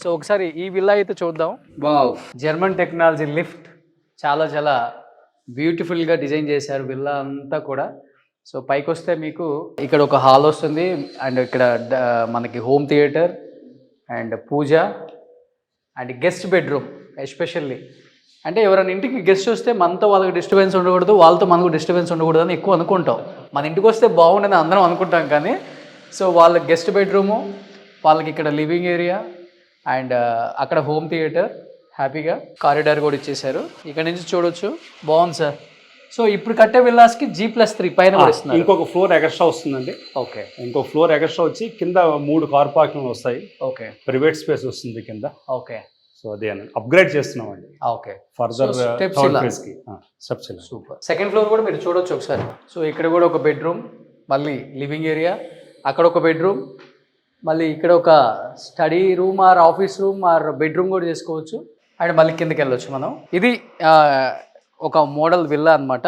So ఒకసారి ఈ villa అయితే చూద్దాం. వావ్, జర్మన్ టెక్నాలజీ లిఫ్ట్ చాలా చాలా బ్యూటిఫుల్గా డిజైన్ చేశారు విల్లా అంతా కూడా. సో పైకి వస్తే మీకు ఇక్కడ ఒక హాల్ వస్తుంది అండ్ ఇక్కడ మనకి home theatre and puja and guest bedroom. Especially అంటే ఎవరైనా ఇంటికి గెస్ట్ వస్తే మనతో వాళ్ళకి డిస్టర్బెన్స్ ఉండకూడదు, వాళ్ళతో మనకు డిస్టర్బెన్స్ ఉండకూడదు అని ఎక్కువ అనుకుంటాం. మన ఇంటికి వస్తే బాగుండని అందరం అనుకుంటాం, కానీ సో వాళ్ళ గెస్ట్ బెడ్రూము, వాళ్ళకి ఇక్కడ లివింగ్ ఏరియా అండ్ అక్కడ హోమ్ థియేటర్, హ్యాపీగా కారిడార్ కూడా ఇచ్చేసారు. ఇక్కడ నుంచి చూడొచ్చు, బాగుంది సార్. సో ఇప్పుడు కట్టే విల్లాస్కి G+3 పైన కూడా ఇస్తున్నారు. ఇంకొక ఫ్లోర్ ఎక్స్ట్రా వస్తుందండి. ఓకే, ఇంకొక ఫ్లోర్ ఎక్స్ట్రా వచ్చి కింద 3 కార్ పార్కింగ్ వస్తాయి. ఓకే, ప్రైవేట్ స్పేస్ వస్తుంది కింద. ఓకే, సో అదే అప్గ్రేడ్ చేస్తున్నామండి. Okay, further steps super. Second floor కూడా మీరు చూడొచ్చు ఒకసారి. సో ఇక్కడ కూడా ఒక బెడ్రూమ్, మళ్ళీ లివింగ్ ఏరియా, అక్కడ ఒక బెడ్రూమ్, మళ్ళీ ఇక్కడ ఒక study room or office room or bedroom కూడా చేసుకోవచ్చు. అండ్ మళ్ళీ కిందకి వెళ్ళొచ్చు మనం. ఇది ఒక మోడల్ విల్లా అనమాట.